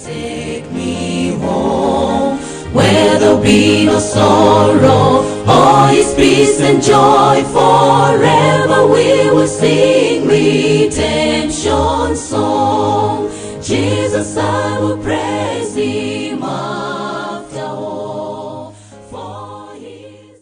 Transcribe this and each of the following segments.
take me home, where there'll be no sorrow, all is peace and joy. Forever we will sing redemption song. Jesus, I will praise him after all, for his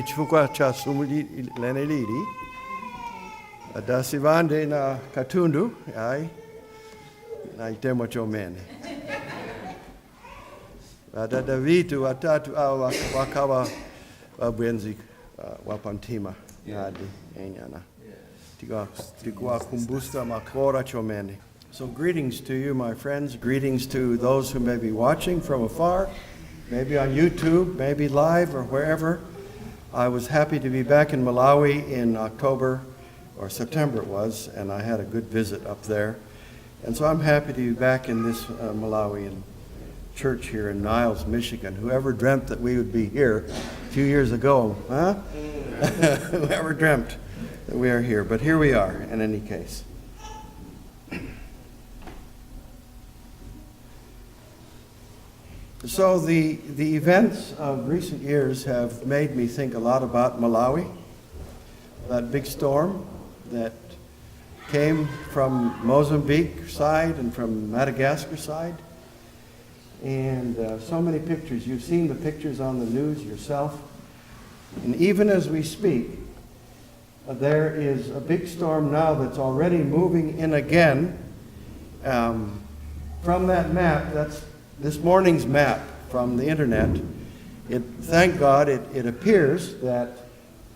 chukwa cha sumuli lenelili adasivande na katundu ai na itemo chomene dada vitu watatu au wakawa wabwenzi wapantima nadi enyana tikwa kumbusta makora chomene. So greetings to you, my friends. Greetings to those who may be watching from afar, maybe on YouTube, maybe live or wherever. I was happy to be back in Malawi in October, or September it was, and I had a good visit up there. And so I'm happy to be back in this Malawian church here in Niles, Michigan. Whoever dreamt that we would be here a few years ago, huh? Whoever dreamt that we are here, but here we are in any case. So the events of recent years have made me think a lot about Malawi, that big storm that came from Mozambique side and from Madagascar side. And so many pictures. You've seen the pictures on the news yourself. And even as we speak, there is a big storm now that's already moving in again. From that map, that's this morning's map from the internet, thank God, it appears that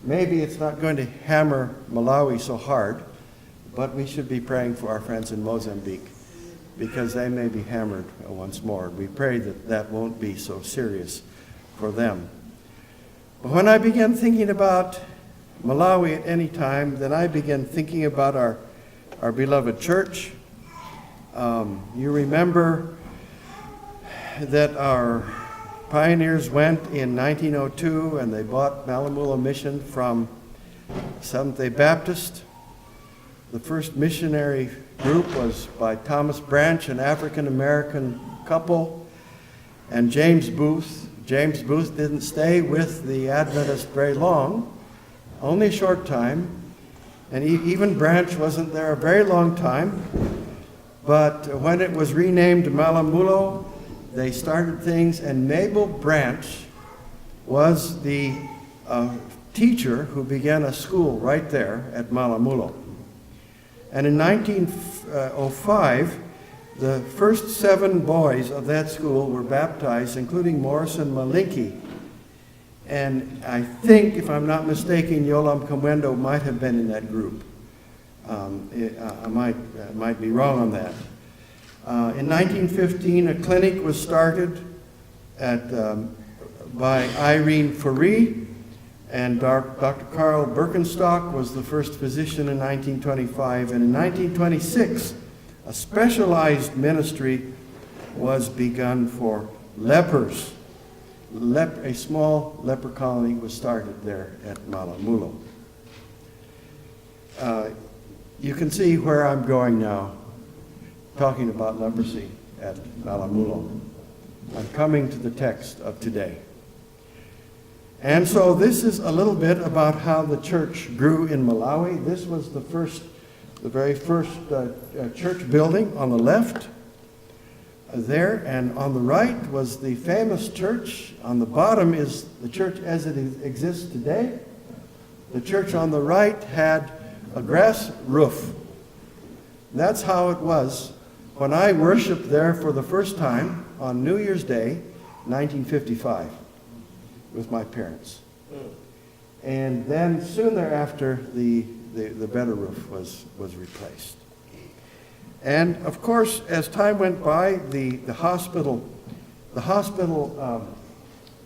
maybe it's not going to hammer Malawi so hard, but we should be praying for our friends in Mozambique because they may be hammered once more. We pray that that won't be so serious for them. But when I began thinking about Malawi at any time, then I began thinking about our beloved church. You remember that our pioneers went in 1902 and they bought Malamula Mission from Seventh-day Baptist. The first missionary group was by Thomas Branch, an African-American couple, and James Booth. James Booth didn't stay with the Adventists very long, only a short time, and even Branch wasn't there a very long time. But when it was renamed Malamulo, they started things, and Mabel Branch was the teacher who began a school right there at Malamulo. And in 1905, the first 7 boys of that school were baptized, including Morrison Malinki. And I think, if I'm not mistaken, Yolam Kamwendo might have been in that group. I might be wrong on that. In 1915, a clinic was started by Irene Faree, and Dr. Carl Birkenstock was the first physician in 1925. And in 1926, a specialized ministry was begun for lepers. A small leper colony was started there at Malamulo. You can see where I'm going now, talking about leprosy at Malamulo. I'm coming to the text of today. And so this is a little bit about how the church grew in Malawi. This was the very first church building on the left there, and on the right was the famous church. On the bottom is the church as it exists today. The church on the right had a grass roof. That's how it was when I worshiped there for the first time on New Year's Day, 1955, with my parents. And then soon thereafter, the better roof was replaced. And of course, as time went by, the hospital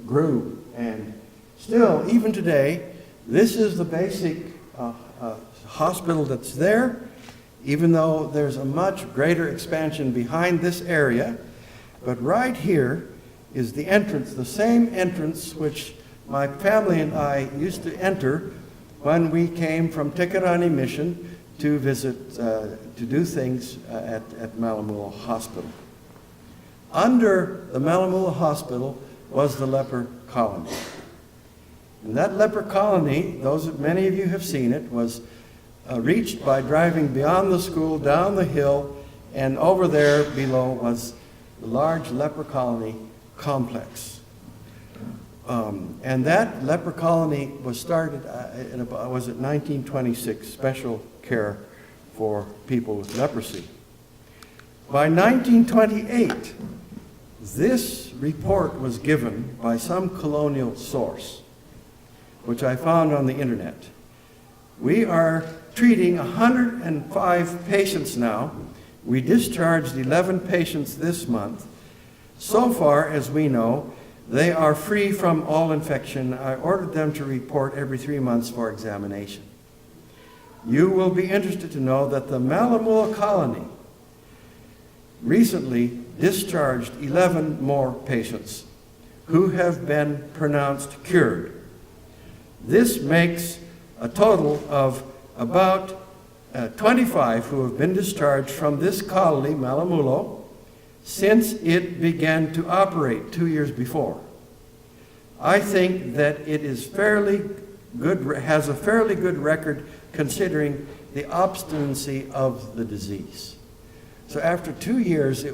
grew, and still, even today, this is the basic hospital that's there, even though there's a much greater expansion behind this area. But right here is the entrance, the same entrance which my family and I used to enter when we came from Tekerani Mission to visit, to do things at Malamulo Hospital. Under the Malamulo Hospital was the leper colony. And that leper colony, many of you have seen it, was reached by driving beyond the school, down the hill, and over there below was the large leper colony complex. And that leper colony was started in 1926, special care for people with leprosy. By 1928, this report was given by some colonial source, which I found on the internet. We are treating 105 patients now. We discharged 11 patients this month. So far as we know, they are free from all infection. I ordered them to report every 3 months for examination. You will be interested to know that the Malamulo colony recently discharged 11 more patients who have been pronounced cured. This makes a total of about 25 who have been discharged from this colony, Malamulo, since it began to operate 2 years before. I think that it is fairly good, has a fairly good record considering the obstinacy of the disease. So after 2 years,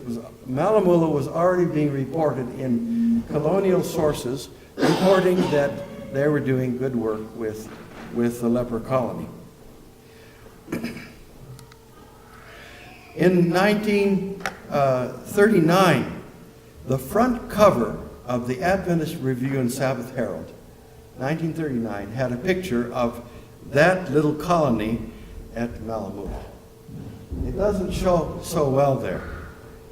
Malamulo was already being reported in colonial sources, reporting that they were doing good work with the leper colony. In 1939, the front cover of the Adventist Review and Sabbath Herald, 1939, had a picture of that little colony at Malamulo. It doesn't show so well there.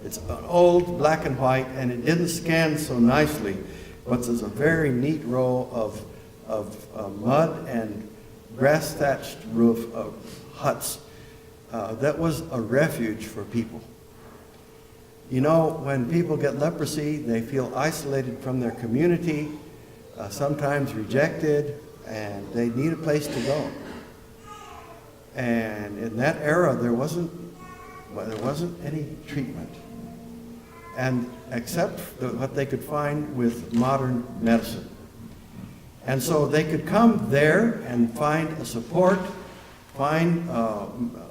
It's an old black and white, and it didn't scan so nicely, but there's a very neat row of mud and grass-thatched roof of huts. That was a refuge for people. You know, when people get leprosy, they feel isolated from their community, sometimes rejected, and they need a place to go. And in that era, there wasn't any treatment, and except what they could find with modern medicine. And so they could come there and find a support, find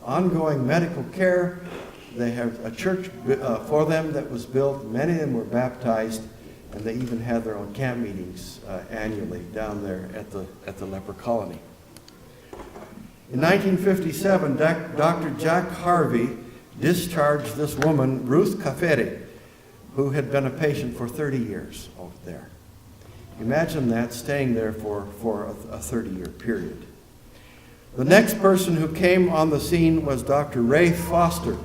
ongoing medical care. They have a church for them that was built. Many of them were baptized, and they even had their own camp meetings annually down there at the leper colony. In 1957, Dr. Jack Harvey discharged this woman, Ruth Kafere, who had been a patient for 30 years over there. Imagine that, staying there for a 30-year period. The next person who came on the scene was Dr. Ray Foster.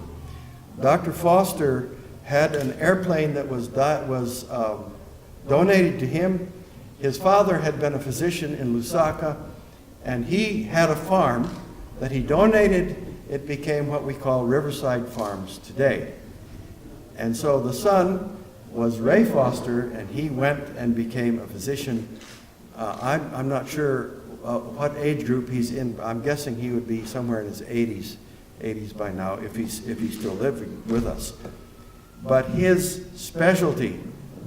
Dr. Foster had an airplane that was donated to him. His father had been a physician in Lusaka, and he had a farm that he donated. It became what we call Riverside Farms today. And so the son was Ray Foster, and he went and became a physician. I'm not sure what age group he's in. I'm guessing he would be somewhere in his 80s by now, if he's still living with us. But his specialty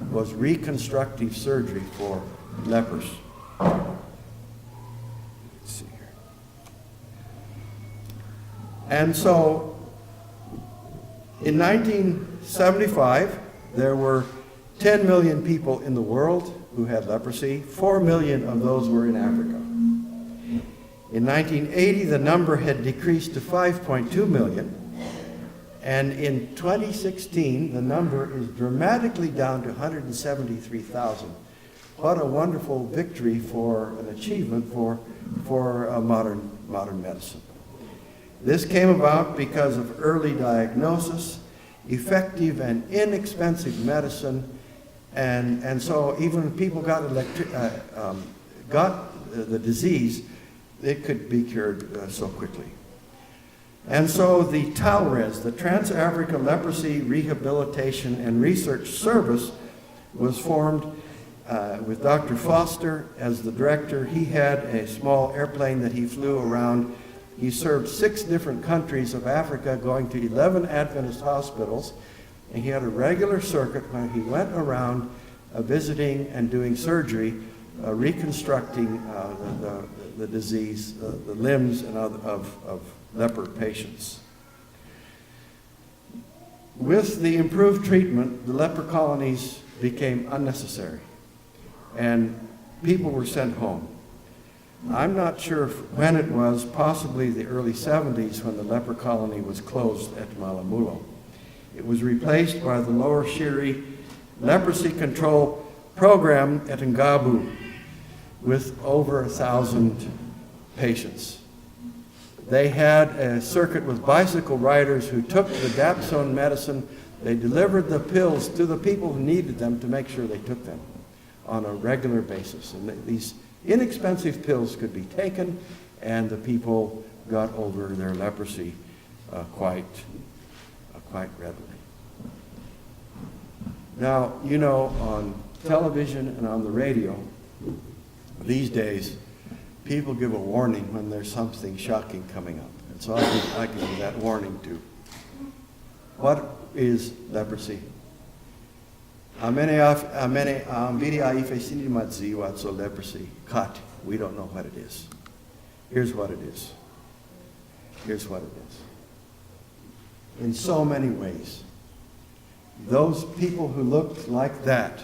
was reconstructive surgery for lepers. Let's see here. And so in 1975, there were 10 million people in the world who had leprosy. 4 million of those were in Africa. In 1980, the number had decreased to 5.2 million. And in 2016, the number is dramatically down to 173,000. What a wonderful victory for an achievement for modern medicine. This came about because of early diagnosis, effective and inexpensive medicine, and so even when people got the disease, it could be cured so quickly. And so the TALRES, the Trans-Africa Leprosy Rehabilitation and Research Service, was formed with Dr. Foster as the director. He had a small airplane that he flew around. He served 6 different countries of Africa, going to 11 Adventist hospitals, and he had a regular circuit where he went around visiting and doing surgery, reconstructing the disease, the limbs of leper patients. With the improved treatment, the leper colonies became unnecessary, and people were sent home. I'm not sure when it was, possibly the early 70s, when the leper colony was closed at Malamulo. It was replaced by the Lower Shiri Leprosy Control Program at Ngabu with over 1,000 patients. They had a circuit with bicycle riders who took the dapsone medicine. They delivered the pills to the people who needed them to make sure they took them on a regular basis. And these inexpensive pills could be taken, and the people got over their leprosy quite readily. Now, you know, on television and on the radio, these days, people give a warning when there's something shocking coming up. And so I can give that warning too. What is leprosy? Leprosy. Cut. We don't know what it is. Here's what it is. Here's what it is. In so many ways, those people who looked like that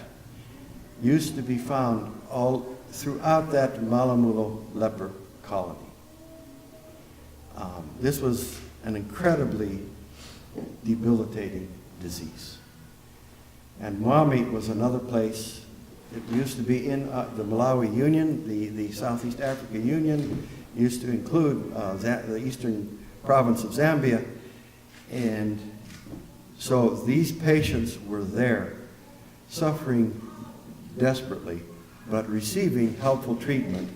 used to be found all throughout that Malamulo leper colony. This was an incredibly debilitating disease. And Mwami was another place. It used to be in the Malawi Union, the Southeast Africa Union used to include the eastern province of Zambia. And so these patients were there, suffering desperately, but receiving helpful treatment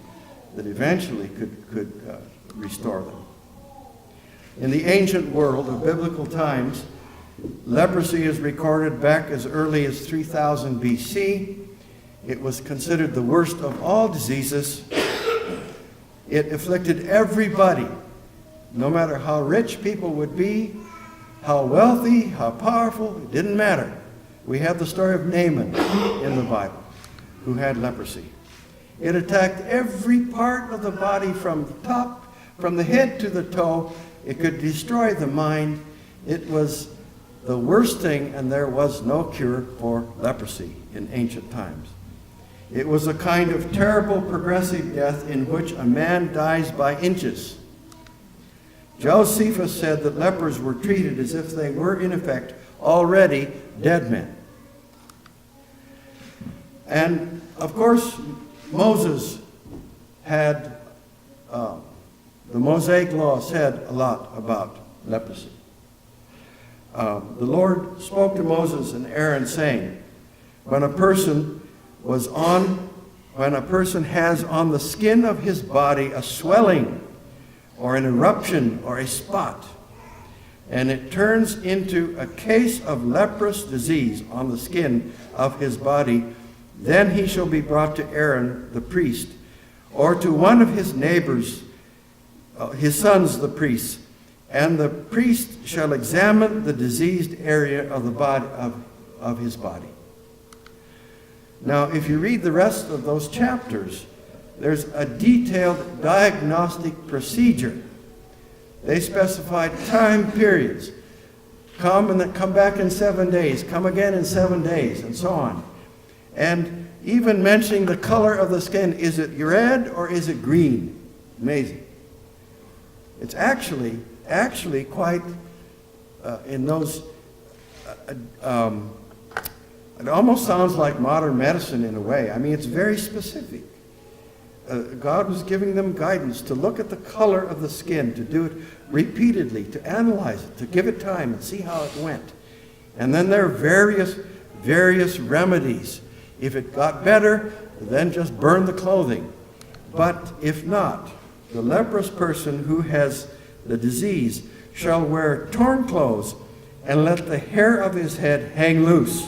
that eventually could restore them. In the ancient world of biblical times, leprosy is recorded back as early as 3000 BC. It was considered the worst of all diseases. It afflicted everybody, no matter how rich people would be, how wealthy, how powerful, it didn't matter. We have the story of Naaman in the Bible, who had leprosy. It attacked every part of the body from the top, from the head to the toe. It could destroy the mind. It was the worst thing, and there was no cure for leprosy in ancient times. It was a kind of terrible progressive death in which a man dies by inches. Josephus said that lepers were treated as if they were, in effect, already dead men. And, of course, Moses had, the Mosaic Law said a lot about leprosy. The Lord spoke to Moses and Aaron, saying, when a person has on the skin of his body a swelling or an eruption or a spot, and it turns into a case of leprous disease on the skin of his body, then he shall be brought to Aaron the priest, or to one of his neighbors, his sons the priests, and the priest shall examine the diseased area of the body of his body. Now, if you read the rest of those chapters, there's a detailed diagnostic procedure. They specified time periods. Come and then come back in 7 days, come again in 7 days, and so on. And even mentioning the color of the skin, is it red or is it green? Amazing. It's actually quite in those, it almost sounds like modern medicine in a way. I mean, it's very specific. God was giving them guidance to look at the color of the skin, to do it repeatedly, to analyze it, to give it time and see how it went. And then there are various remedies. If it got better, then just burn the clothing. But if not, the leprous person who has the disease shall wear torn clothes and let the hair of his head hang loose.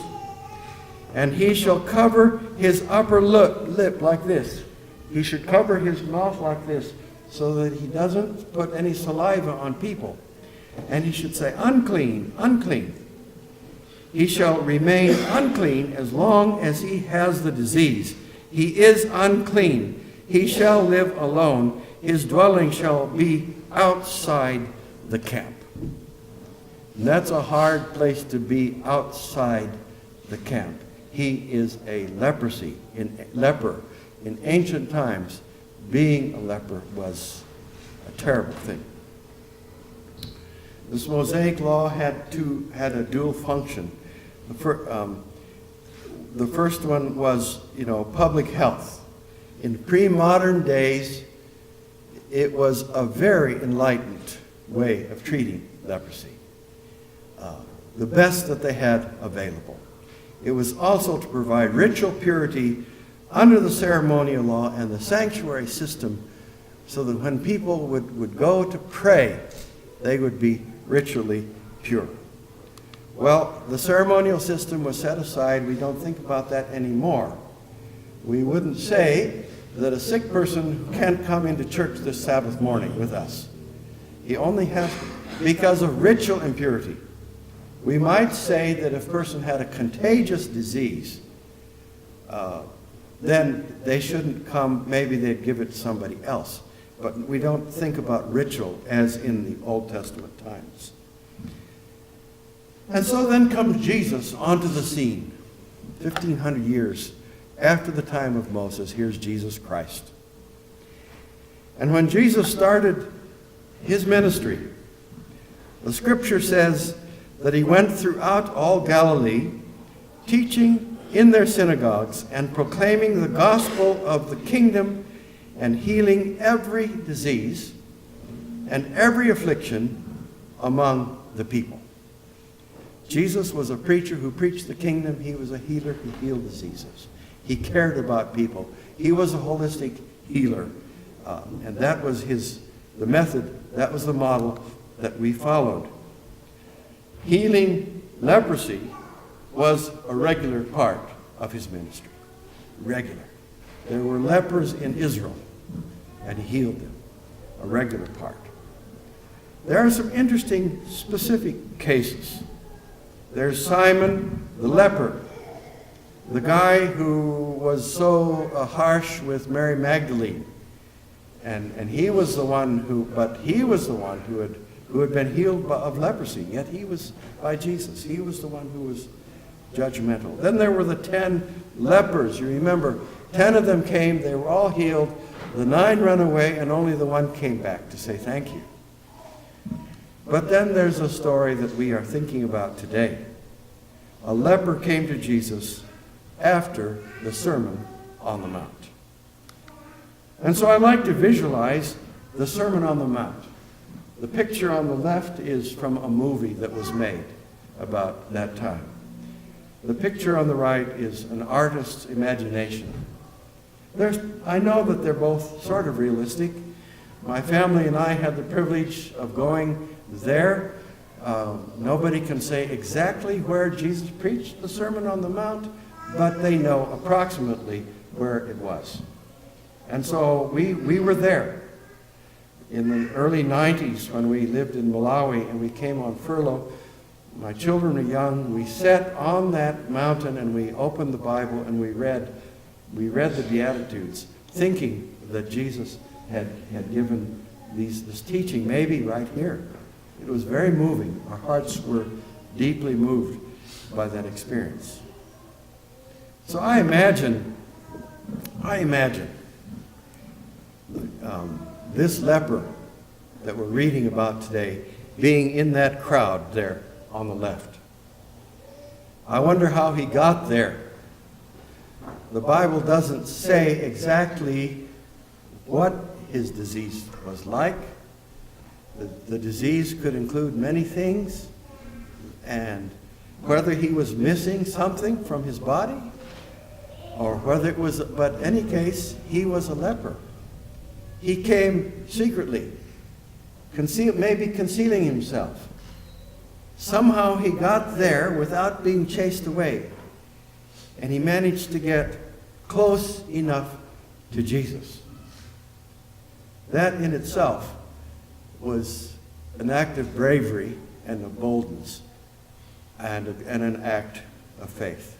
And he shall cover his upper lip like this. He should cover his mouth like this so that he doesn't put any saliva on people. And he should say, unclean, unclean. He shall remain unclean as long as he has the disease. He is unclean. He shall live alone. His dwelling shall be outside the camp. And that's a hard place to be, outside the camp. He is a leper. In ancient times, being a leper was a terrible thing. This Mosaic Law had a dual function. The first one was, public health. In pre-modern days, it was a very enlightened way of treating leprosy. The best that they had available. It was also to provide ritual purity under the ceremonial law and the sanctuary system, so that when people would go to pray, they would be ritually pure. Well, the ceremonial system was set aside. We don't think about that anymore. We wouldn't say that a sick person can't come into church this Sabbath morning with us. He only has to, because of ritual impurity. We might say that if a person had a contagious disease, then they shouldn't come. Maybe they'd give it to somebody else. But we don't think about ritual as in the Old Testament times. And so then comes Jesus onto the scene. 1,500 years after the time of Moses, here's Jesus Christ. And when Jesus started his ministry, the scripture says that he went throughout all Galilee, teaching in their synagogues and proclaiming the gospel of the kingdom and healing every disease and every affliction among the people. Jesus was a preacher who preached the kingdom. He was a healer who healed diseases. He cared about people. He was a holistic healer. And that was the method, that was the model that we followed. Healing leprosy was a regular part of his ministry. Regular. There were lepers in Israel, and he healed them. A regular part. There are some interesting specific cases. There's Simon the leper, the guy who was so harsh with Mary Magdalene. And he was the one who had been healed of leprosy, yet he was by Jesus. He was the one who was judgmental. Then there were the 10 lepers. You remember, 10 of them came, they were all healed. The 9 ran away, and only the 1 came back to say thank you. But then there's a story that we are thinking about today. A leper came to Jesus after the Sermon on the Mount. And so I like to visualize the Sermon on the Mount. The picture on the left is from a movie that was made about that time. The picture on the right is an artist's imagination. I know that they're both sort of realistic. My family and I had the privilege of going there. Nobody can say exactly where Jesus preached the Sermon on the Mount, but they know approximately where it was. And so we were there in the early 90s when we lived in Malawi and we came on furlough. My children were young. We sat on that mountain and we opened the Bible and we read the Beatitudes, thinking that Jesus had given this teaching maybe right here. It was very moving. Our hearts were deeply moved by that experience. So I imagine this leper that we're reading about today being in that crowd there on the left. I wonder how he got there. The Bible doesn't say exactly what his disease was like. The disease could include many things, and whether he was missing something from his body, or whether it was, but in any case, he was a leper. He came secretly, maybe concealing himself. Somehow he got there without being chased away, and he managed to get close enough to Jesus. That in itself was an act of bravery and of boldness and an act of faith.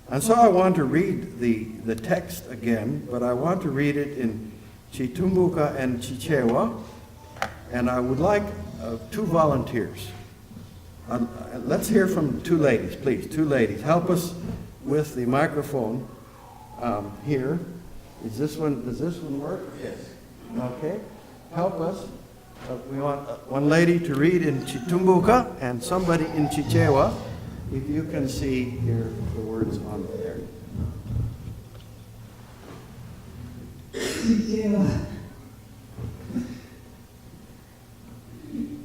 And so I want to read the text again, but I want to read it in Chitumbuka and Chichewa, and I would like 2 volunteers. Let's hear from 2 ladies, please. 2 ladies. Help us with the microphone here. Does this one work? Yes. Okay. Help us. We want one lady to read in Chitumbuka and somebody in Chichewa. If you can see here the words on there. Chichewa.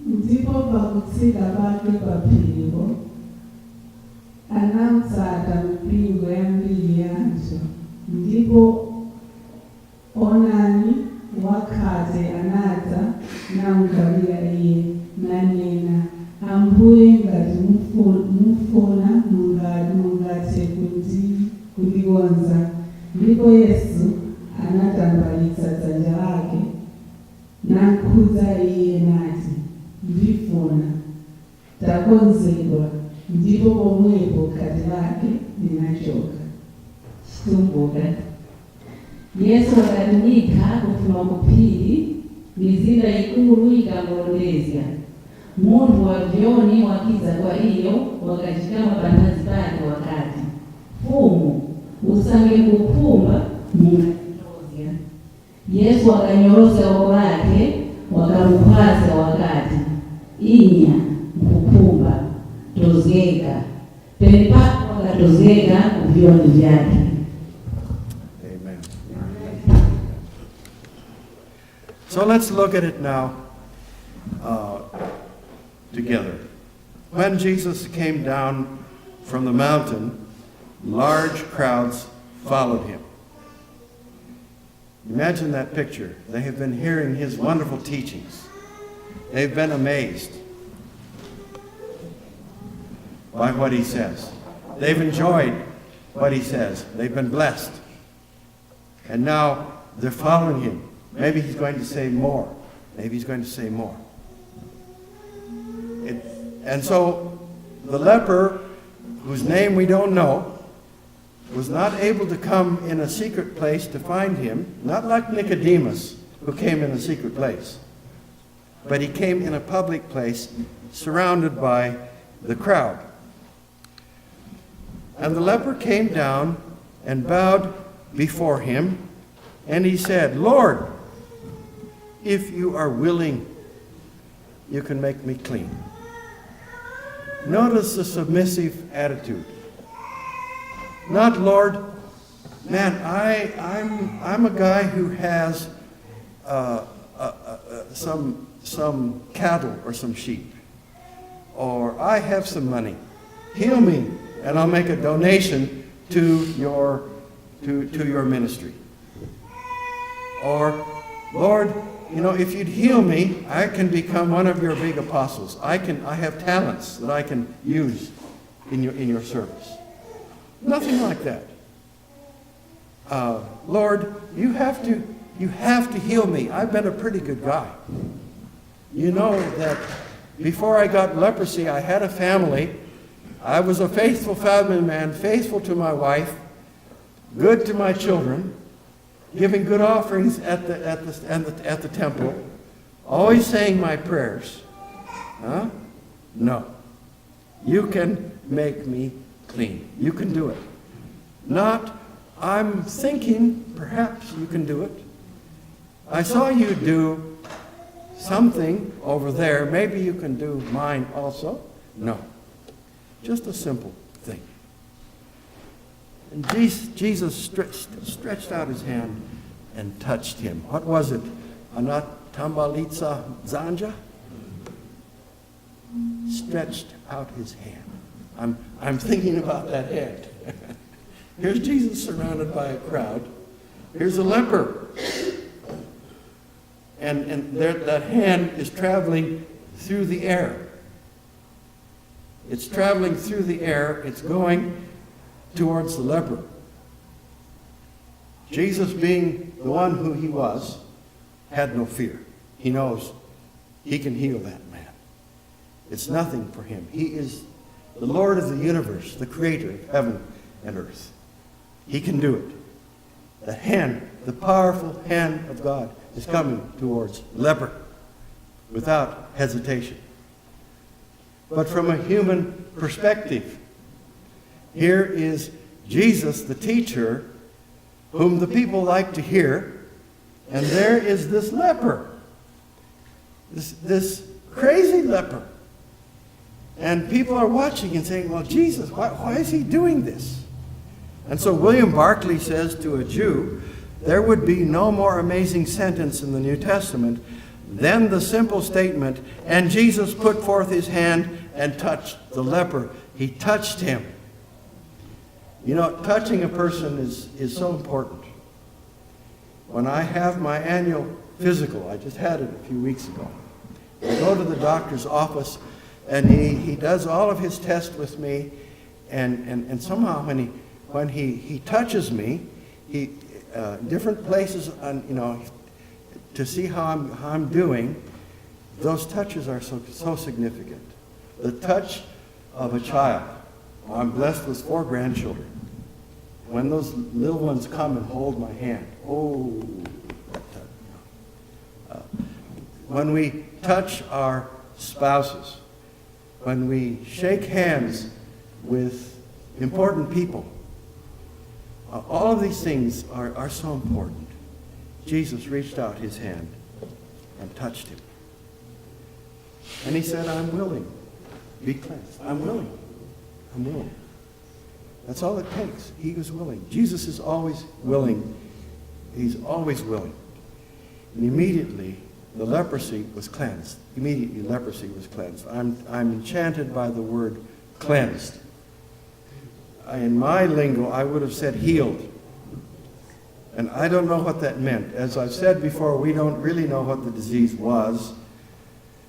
Ndipo pakutsika pake paphiko anamtsata mpingo yambiri yacho, ndipo onani wakhate anadza namugawira iye nanena, Ambuye ngati mufuna mungathe kundikonza. Ndipo Yesu anatambalitsa dzanja lake nakhudza iye nati, ndifuna, takonzedwa. Ndipo pomwepo khate lake linachoka. Chitumbuka. Yesu akatumika kufuma kuphiri, mizinda ikulu ikamulondeza. Munthu wa vyoni wakiza kwa iyo wakachikama pandazi pake wakati, Mfumu, usange kuphumba mungatitozya. Yesu akanyorosa oko lake wakamukhwaza wakati, Inya mkuphumba, tozeka. Penipako wakatozeka kuvyoni vyake. Amen. So let's look at it now. together. When Jesus came down from the mountain, large crowds followed him. Imagine that picture. They have been hearing his wonderful teachings. They've been amazed by what he says. They've enjoyed what he says. They've been blessed. And now they're following him. Maybe he's going to say more. Maybe he's going to say more. And so the leper, whose name we don't know, was not able to come in a secret place to find him, not like Nicodemus, who came in a secret place. But he came in a public place, surrounded by the crowd. And the leper came down and bowed before him, and he said, "Lord, if you are willing, you can make me clean." Notice the submissive attitude. Not, "Lord, man, I'm a guy who has some cattle or some sheep, or I have some money. Heal me, and I'll make a donation to your ministry." Or, "Lord, if you'd heal me, I can become one of your big apostles. I have talents that I can use in your service." Nothing like that. "Lord, you have to heal me. I've been a pretty good guy. You know that before I got leprosy, I had a family. I was a faithful family man, faithful to my wife, good to my children, giving good offerings at the temple, always saying my prayers." Huh? No. "You can make me clean. You can do it." Not, "I'm thinking perhaps you can do it. I saw you do something over there. Maybe you can do mine also." No. Just a simple thing. And Jesus stretched out his hand and touched him. What was it? Anatambalitsa Zanja? Stretched out his hand. I'm thinking about that hand. Here's Jesus surrounded by a crowd. Here's a leper. And that hand is traveling through the air. It's traveling through the air. It's going towards the leper. Jesus, being the one who he was, had no fear. He knows he can heal that man. It's nothing for him. He is the Lord of the universe, the creator of heaven and earth. He can do it. The hand, the powerful hand of God is coming towards the leper without hesitation. But from a human perspective, here is Jesus, the teacher, whom the people like to hear, and there is this leper, this crazy leper. And people are watching and saying, "Well, Jesus, why is he doing this?" And so William Barclay says to a Jew, there would be no more amazing sentence in the New Testament than the simple statement, "And Jesus put forth his hand and touched the leper." He touched him. Touching a person is so important. When I have my annual physical, I just had it a few weeks ago, I go to the doctor's office, and he does all of his tests with me, and somehow when he touches me, different places, to see how I'm doing, those touches are so significant. The touch of a child. I'm blessed with 4 grandchildren. When those little ones come and hold my hand, that touch. When we touch our spouses, when we shake hands with important people, all of these things are so important. Jesus reached out his hand and touched him. And he said, "I'm willing. Be cleansed. I'm willing. I'm willing." That's all it takes. He was willing. Jesus is always willing. He's always willing. And immediately the leprosy was cleansed. Immediately leprosy was cleansed. I'm enchanted by the word cleansed. In my lingo, I would have said healed. And I don't know what that meant. As I've said before, we don't really know what the disease was.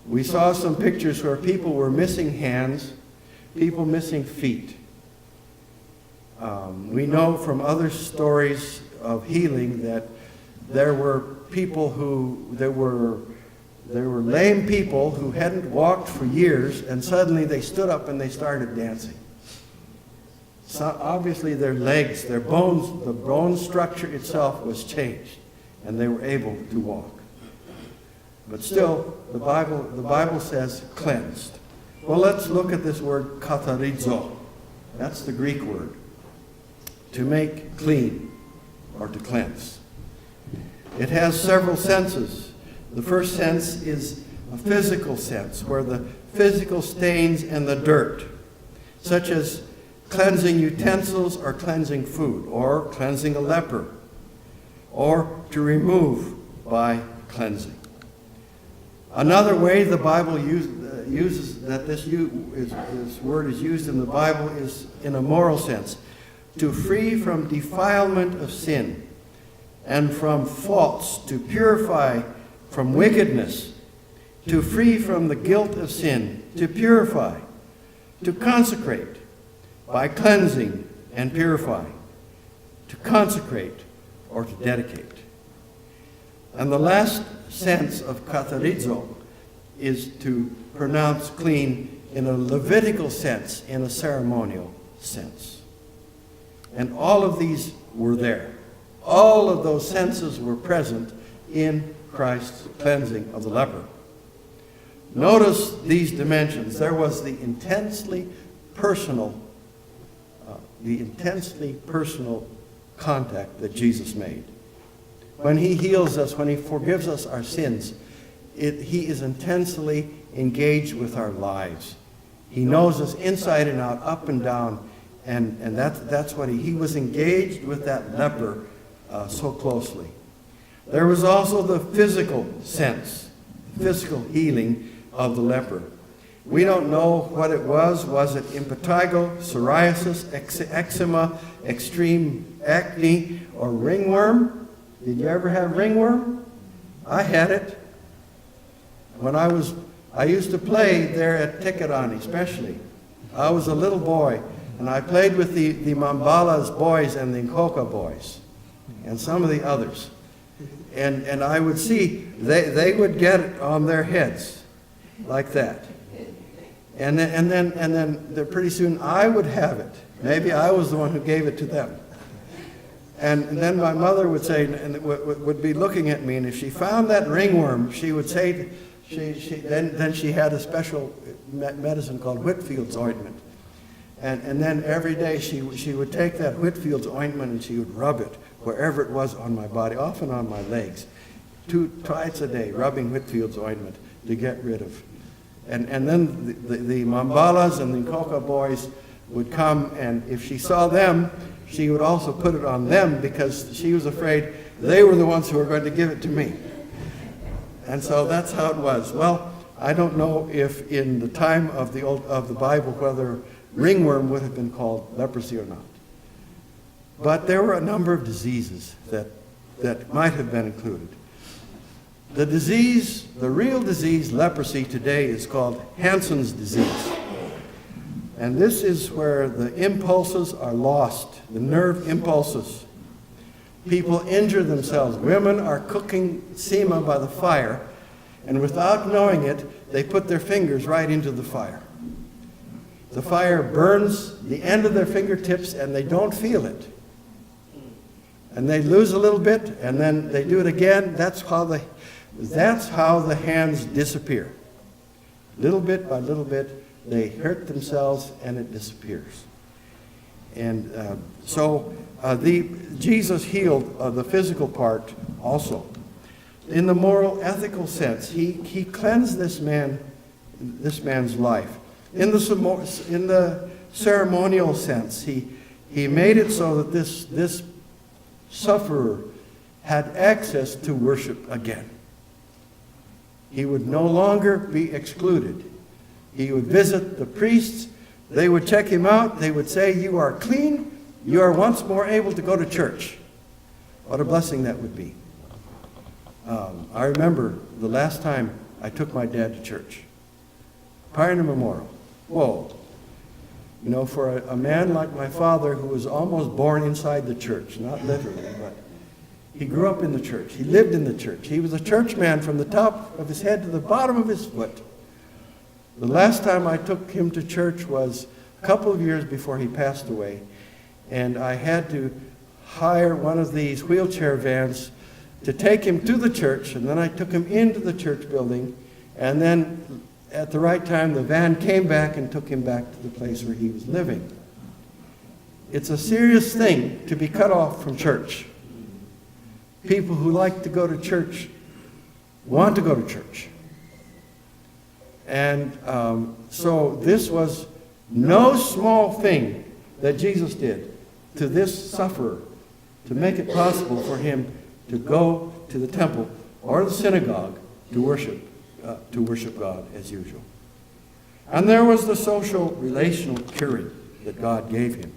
We saw some pictures where people were missing hands, people missing feet. We know from other stories of healing that there were people there were lame people who hadn't walked for years, and suddenly they stood up and they started dancing. So obviously their legs, their bones, the bone structure itself was changed, and they were able to walk. But still, the Bible says cleansed. Well, let's look at this word katharizo. That's the Greek word. To make clean, or to cleanse. It has several senses. The first sense is a physical sense, where the physical stains and the dirt, such as cleansing utensils or cleansing food, or cleansing a leper, or to remove by cleansing. Another way the Bible uses that this word is used in the Bible is in a moral sense. To free from defilement of sin and from faults, to purify from wickedness, to free from the guilt of sin, to purify, to consecrate by cleansing and purifying, to consecrate or to dedicate. And the last sense of katharizo is to pronounce clean in a Levitical sense, in a ceremonial sense. And all of these were there. All of those senses were present in Christ's cleansing of the leper. Notice these dimensions. There was the intensely personal contact that Jesus made. When he heals us, when he forgives us our sins, he is intensely engaged with our lives. He knows us inside and out, up and down, and that's what he was engaged with that leper so closely. There was also the physical sense, physical healing of the leper. We don't know what it was. Was it impetigo, psoriasis, eczema, extreme acne, or ringworm? Did you ever have ringworm? I had it. I used to play there at Tikirani, especially. I was a little boy, and I played with the Mambala's boys and the Nkoka boys, and some of the others. And I would see, they would get it on their heads, like that. And then pretty soon I would have it. Maybe I was the one who gave it to them. And then my mother would say, and would be looking at me, and if she found that ringworm, she would say, then she had a special medicine called Whitfield's ointment. And then every day she would take that Whitfield's ointment and she would rub it wherever it was on my body, often on my legs, twice a day, rubbing Whitfield's ointment to get rid of. And then the Mambalas and the Nkoka boys would come, and if she saw them, she would also put it on them because she was afraid they were the ones who were going to give it to me. And so that's how it was. Well, I don't know if in the time of the Bible whether ringworm would have been called leprosy or not. But there were a number of diseases that might have been included. The disease, the real disease, leprosy today is called Hansen's disease. And this is where the impulses are lost, the nerve impulses. People injure themselves. Women are cooking sema by the fire, and without knowing it, they put their fingers right into the fire. The fire burns the end of their fingertips, and they don't feel it. And they lose a little bit, and then they do it again. That's how the hands disappear. Little bit by little bit, they hurt themselves, and it disappears. And Jesus healed the physical part also. In the moral, ethical sense, he cleansed this man's life. In the ceremonial sense, he made it so that this sufferer had access to worship again. He would no longer be excluded. He would visit the priests. They would check him out. They would say, "You are clean. You are once more able to go to church." What a blessing that would be. I remember the last time I took my dad to church. Pioneer Memorial. Whoa. You know, for a man like my father who was almost born inside the church, not literally, but he grew up in the church. He lived in the church. He was a church man from the top of his head to the bottom of his foot. The last time I took him to church was a couple of years before he passed away, and I had to hire one of these wheelchair vans to take him to the church, and then I took him into the church building, and then at the right time the van came back and took him back to the place where he was living. It's a serious thing to be cut off from church. People who like to go to church want to go to church. And so this was no small thing that Jesus did to this sufferer to make it possible for him to go to the temple or the synagogue to worship God as usual. And there was the social, relational curing that God gave him.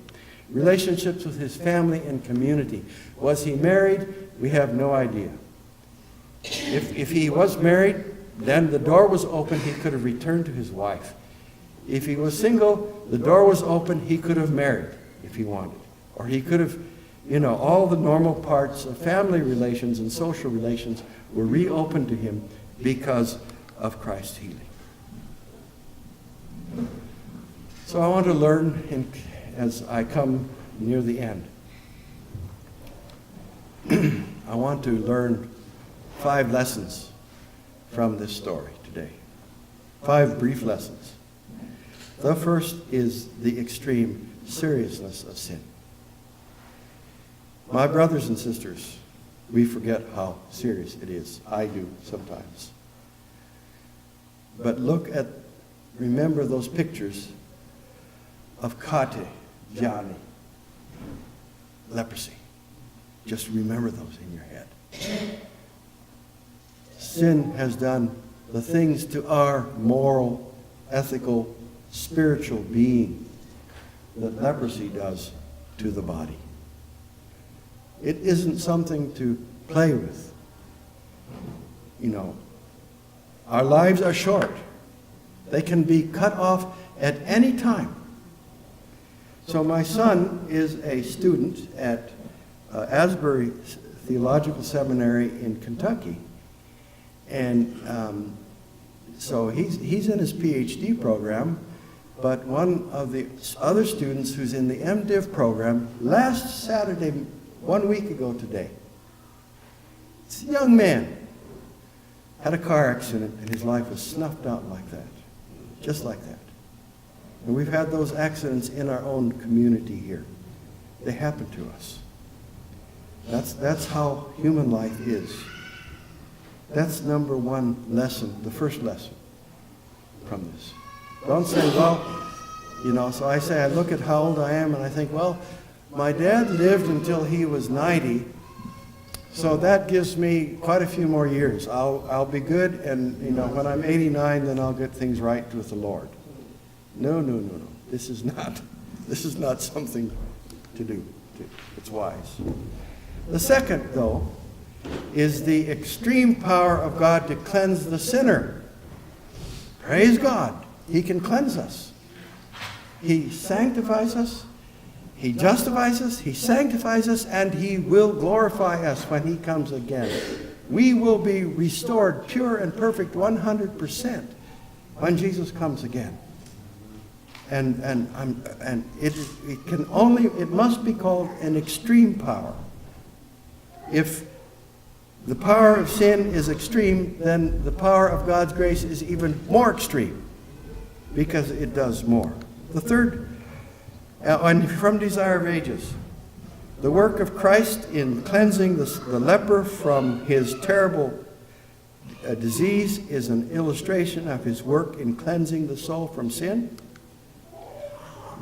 Relationships with his family and community. Was he married? We have no idea. If he was married, then the door was open. He could have returned to his wife. If he was single, the door was open. He could have married if he wanted. Or he could have, all the normal parts of family relations and social relations were reopened to him because of Christ's healing. So I want to learn as I come near the end. I want to learn 5 lessons from this story today. 5 brief lessons. The first is the extreme seriousness of sin. My brothers and sisters, we forget how serious it is. I do sometimes. But remember those pictures of Kate, Gianni, leprosy. Just remember those in your head. Sin has done the things to our moral, ethical, spiritual being that leprosy does to the body. It isn't something to play with. Our lives are short. They can be cut off at any time. So my son is a student at Asbury Theological Seminary in Kentucky. And so he's in his PhD program, but one of the other students who's in the MDiv program, last Saturday, 1 week ago today, this young man had a car accident and his life was snuffed out like that, just like that. And we've had those accidents in our own community here. They happen to us. That's how human life is. That's number 1 lesson, the first lesson from this. Don't say, so I say, I look at how old I am and I think, my dad lived until he was 90, so that gives me quite a few more years. I'll be good, and when I'm 89, then I'll get things right with the Lord. No. This is not something to do. It's wise. The second, though, is the extreme power of God to cleanse the sinner. Praise God. He can cleanse us. He sanctifies us. He justifies us. He sanctifies us. And he will glorify us when he comes again. We will be restored pure and perfect 100% when Jesus comes again. And it must be called an extreme power. If the power of sin is extreme, then the power of God's grace is even more extreme because it does more. The third, and from Desire of Ages, the work of Christ in cleansing the leper from his terrible disease is an illustration of his work in cleansing the soul from sin.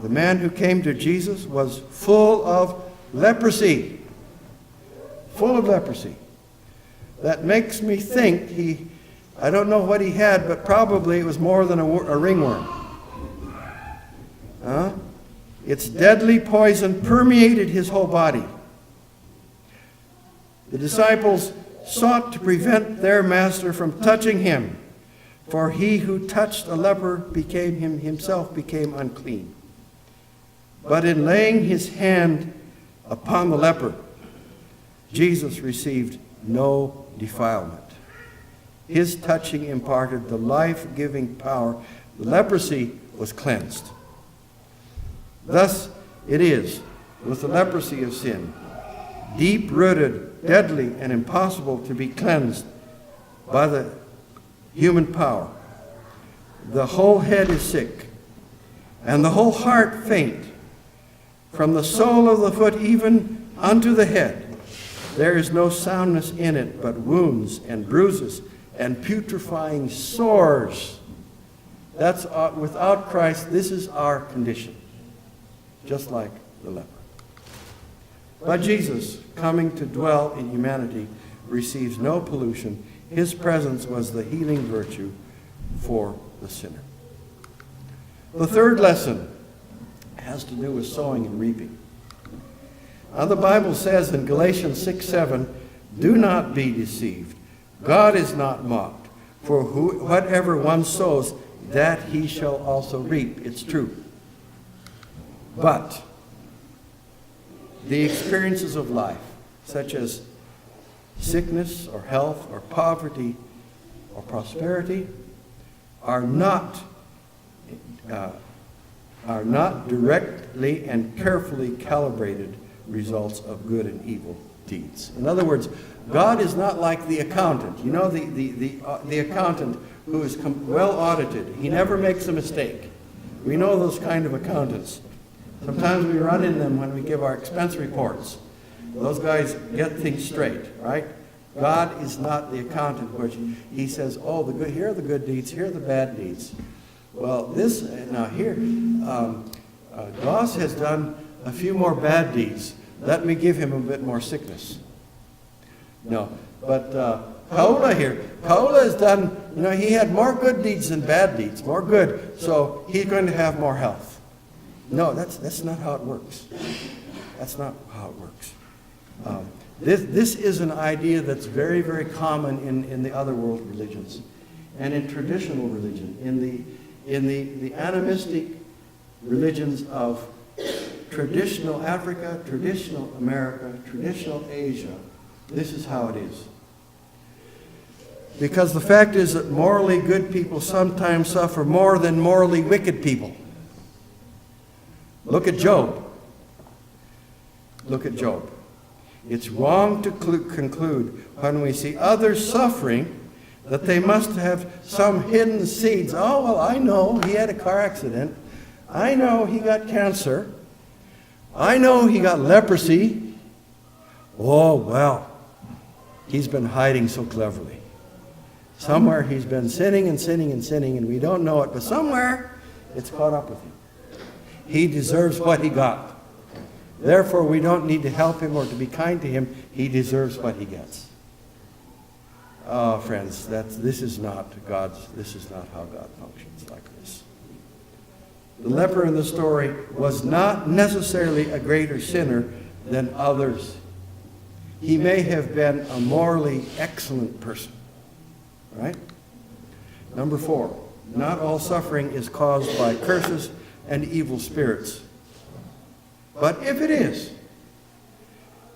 The man who came to Jesus was full of leprosy. Full of leprosy. That makes me think I don't know what he had, but probably it was more than a ringworm. Its deadly poison permeated his whole body. The disciples sought to prevent their master from touching him, for he who touched a leper himself became unclean. But in laying his hand upon the leper, Jesus received no defilement. His touching imparted the life-giving power. The leprosy was cleansed. Thus it is with the leprosy of sin, deep-rooted, deadly, and impossible to be cleansed by the human power. The whole head is sick, and the whole heart faint. From the sole of the foot even unto the head, there is no soundness in it, but wounds and bruises and putrefying sores. That's without Christ, this is our condition, just like the leper. But Jesus, coming to dwell in humanity, receives no pollution. His presence was the healing virtue for the sinner. The third lesson has to do with sowing and reaping. Now the Bible says in Galatians 6:7, "Do not be deceived. God is not mocked. For whatever one sows, that he shall also reap." It's true. But the experiences of life, such as sickness or health or poverty or prosperity, are not directly and carefully calibrated results of good and evil deeds. In other words, God is not like the accountant. You know, the accountant who is well audited. He never makes a mistake. We know those kind of accountants. Sometimes we run in them when we give our expense reports. Those guys get things straight, right? God is not the accountant, which he says, "Oh, here are the good deeds, here are the bad deeds." Well, Goss has done a few more bad deeds. Let me give him a bit more sickness. No, but Khaula here, Khaula has done, he had more good deeds than bad deeds, more good, so he's going to have more health. No, that's not how it works. That's not how it works. This is an idea that's very, very common in the other world religions and in traditional religion, in the animistic religions of traditional Africa, traditional America, traditional Asia. This is how it is. Because the fact is that morally good people sometimes suffer more than morally wicked people. Look at Job. Look at Job. It's wrong to conclude when we see others suffering that they must have some hidden seeds. Oh, well, I know he had a car accident. I know he got cancer. I know he got leprosy. Oh, well, he's been hiding so cleverly. Somewhere he's been sinning and sinning and sinning, and we don't know it, but somewhere it's caught up with him. He deserves what he got. Therefore, we don't need to help him or to be kind to him. He deserves what he gets. Oh, friends, this is not how God functions like this. The leper in the story was not necessarily a greater sinner than others. He may have been a morally excellent person. Right? Number 4, not all suffering is caused by curses and evil spirits. But if it is,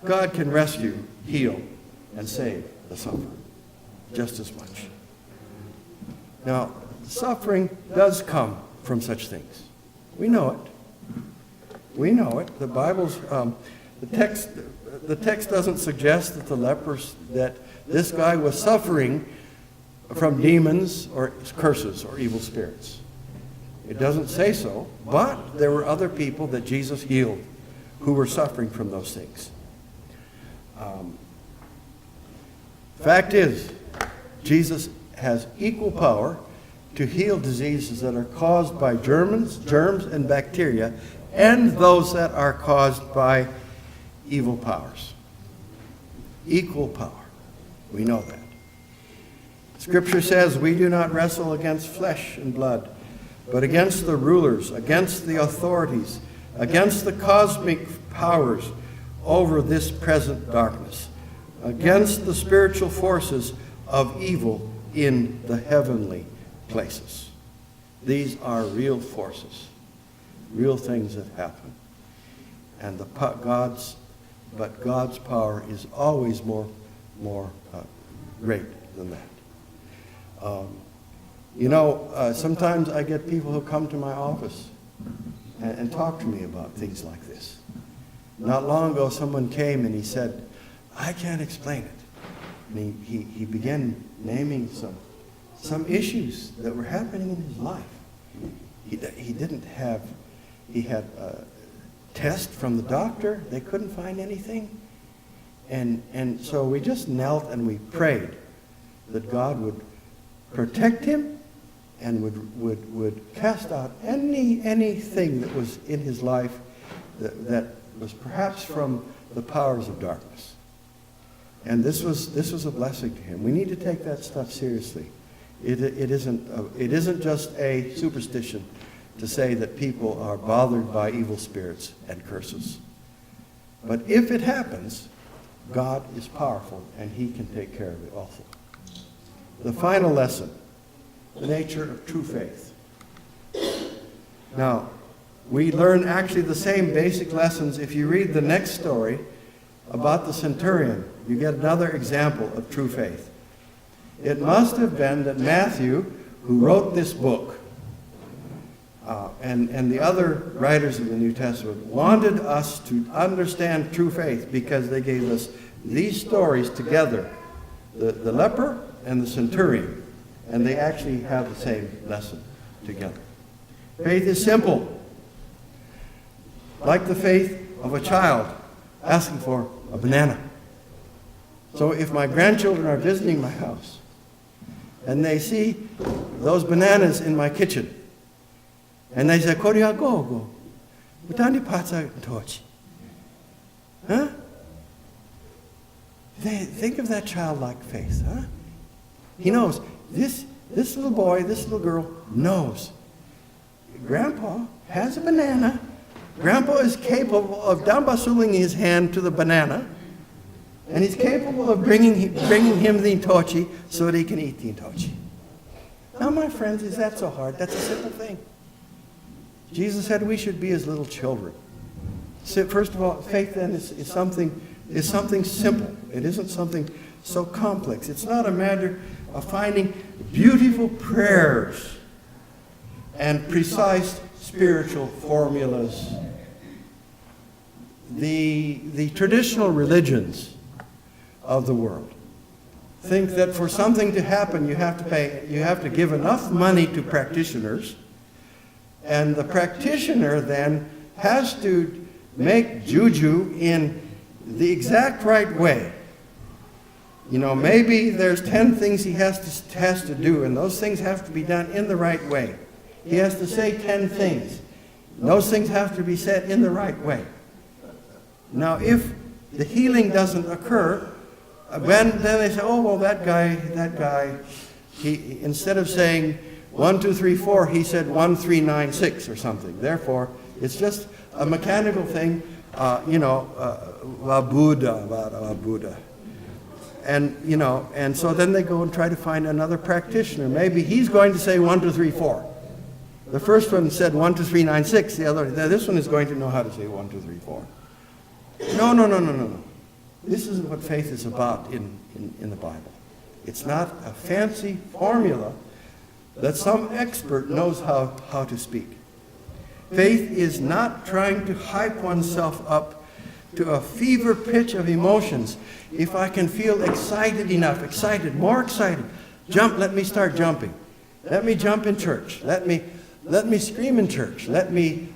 God can rescue, heal, and save the sufferer just as much. Now, suffering does come from such things. We know it. We know it. The Bible's the text doesn't suggest that the lepers, that this guy was suffering from demons or curses or evil spirits. It doesn't say so, but there were other people that Jesus healed who were suffering from those things. Fact is, Jesus has equal power to heal diseases that are caused by germs, and bacteria, and those that are caused by evil powers. Equal power. We know that. Scripture says we do not wrestle against flesh and blood, but against the rulers, against the authorities, against the cosmic powers over this present darkness, against the spiritual forces of evil in the heavenly places. These are real forces, real things that happen. And God's power is always more great than that. Sometimes I get people who come to my office and talk to me about things like this. Not long ago, someone came and he said, I can't explain it. And he began naming some issues that were happening in his life. He had a test from the doctor. They couldn't find anything. And so we just knelt and we prayed that God would protect him and would cast out anything that was in his life that was perhaps from the powers of darkness. And this was a blessing to him. We need to take that stuff seriously. It isn't just a superstition to say that people are bothered by evil spirits and curses. But if it happens, God is powerful and he can take care of it also. The final lesson, the nature of true faith. Now, we learn actually the same basic lessons. If you read the next story about the centurion, you get another example of true faith. It must have been that Matthew, who wrote this book, and the other writers of the New Testament wanted us to understand true faith because they gave us these stories together, the leper and the centurion, and they actually have the same lesson together. Faith is simple, like the faith of a child asking for a banana. So if my grandchildren are visiting my house and they see those bananas in my kitchen, and they say, Korea go. Butandi patsa tochi. Huh? Think of that childlike faith, huh? He knows, this little boy, this little girl knows. Grandpa has a banana. Grandpa is capable of dambasuling his hand to the banana, and he's capable of bringing him the intochi so that he can eat the intochi. Now, my friends, is that so hard? That's a simple thing. Jesus said we should be as little children. So first of all, faith then is something simple. It isn't something so complex. It's not a matter of finding beautiful prayers and precise spiritual formulas. The traditional religions of the world think that for something to happen you have to give enough money to practitioners, and the practitioner then has to make juju in the exact right way. Maybe there's 10 things he has to do, and those things have to be done in the right way. He has to say 10 things. Those things have to be said in the right way. Now, if the healing doesn't occur, then they say, oh, well, that guy, he instead of saying 1, 2, 3, 4, he said 1, 3, 9, 6 or something. Therefore, it's just a mechanical thing, Buddha. And so then they go and try to find another practitioner. Maybe he's going to say 1, 2, 3, 4. The first one said 1, 2, 3, 9, 6. This one is going to know how to say 1, 2, 3, 4. No. This isn't what faith is about in the Bible. It's not a fancy formula that some expert knows how to speak. Faith is not trying to hype oneself up to a fever pitch of emotions. If I can feel excited enough, more excited, let me start jumping. Let me jump in church. Let me scream in church. Let me,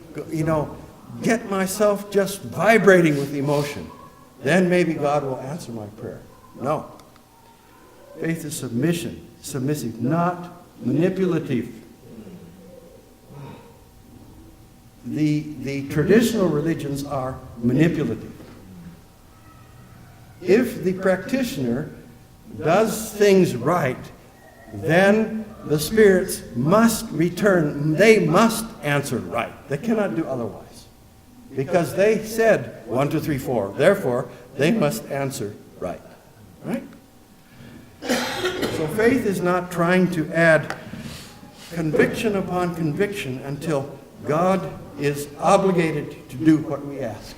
get myself just vibrating with emotion. Then maybe God will answer my prayer. No. Faith is submissive, not manipulative. The traditional religions are manipulative. If the practitioner does things right then the spirits must return. They must answer right. They cannot do otherwise. Because they said 1, 2, 3, 4. Therefore, they must answer right. Right? So faith is not trying to add conviction upon conviction until God is obligated to do what we ask.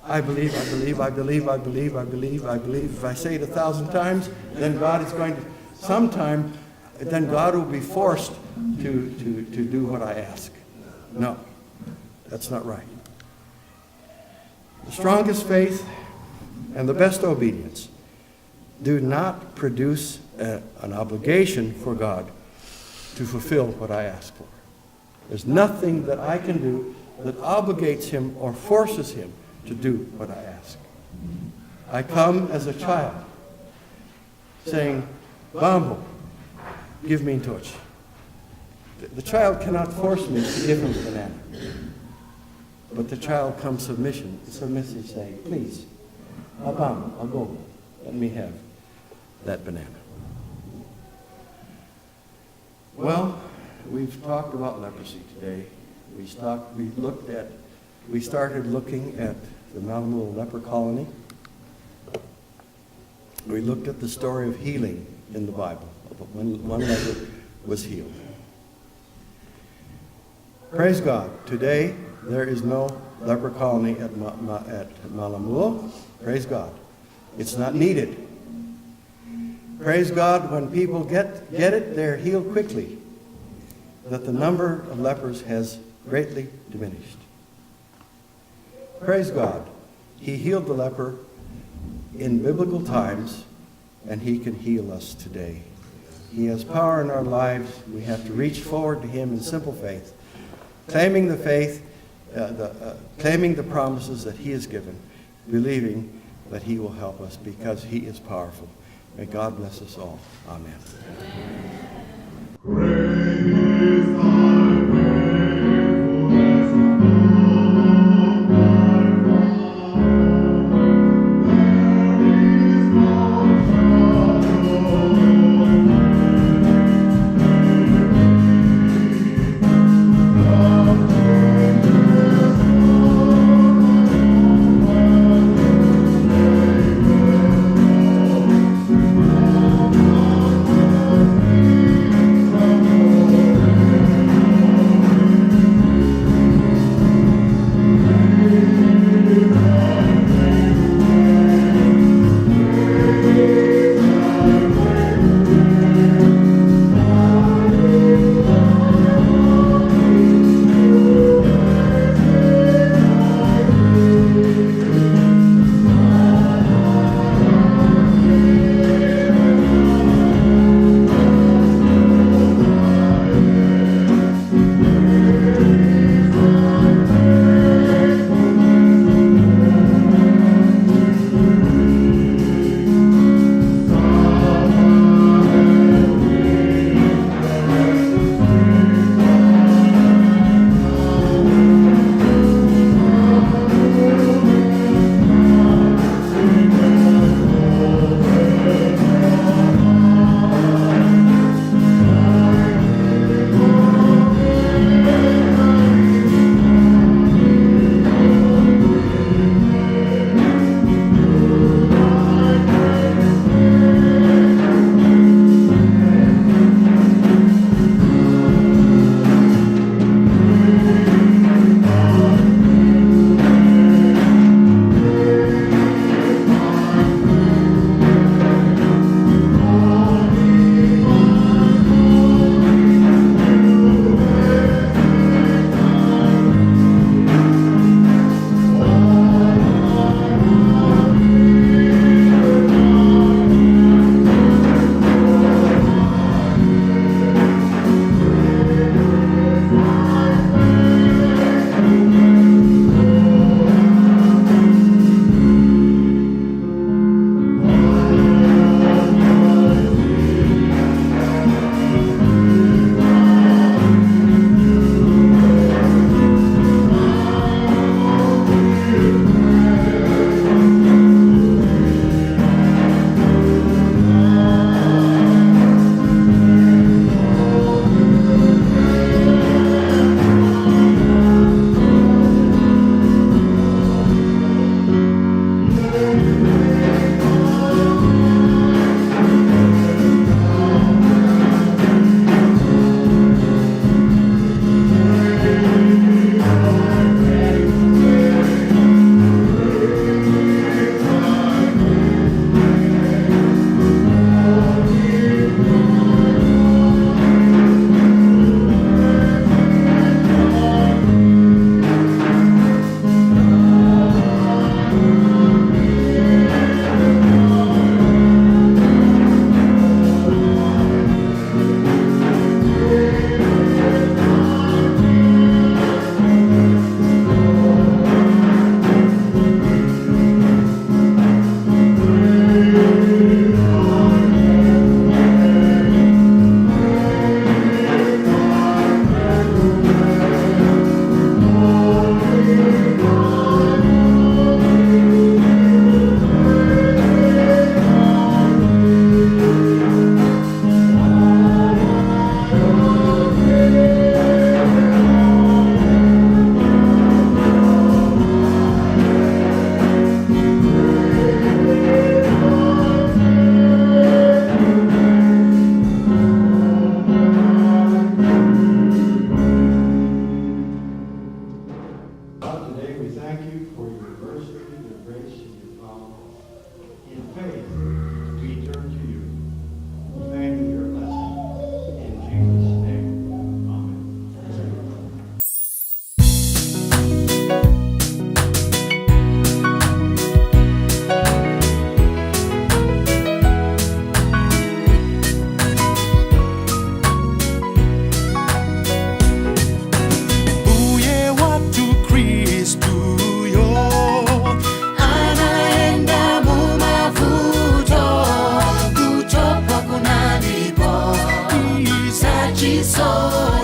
I believe, I believe, I believe, I believe, I believe, I believe. If I say it 1,000 times, then God is going to, sometime, then God will be forced to do what I ask. No, that's not right. The strongest faith and the best obedience do not produce an obligation for God to fulfill what I ask for. There's nothing that I can do that obligates him or forces him to do what I ask. I come as a child saying, Bambo, give me touch. The child cannot force me to give him a banana. But the child comes submissive saying, please, Bambo, I'll go. Let me have that banana. Well, we've talked about leprosy today. We started looking at the Malawi leper colony. We looked at the story of healing in the Bible. One leper was healed. Praise God. Today, there is no leper colony at Malawi. Praise God. It's not needed. Praise God, when people get it, they're healed quickly. That the number of lepers has greatly diminished. Praise God. He healed the leper in biblical times, and he can heal us today. He has power in our lives. We have to reach forward to him in simple faith, claiming the faith, claiming the promises that he has given, believing that he will help us because he is powerful. May God bless us all. Amen. chisoni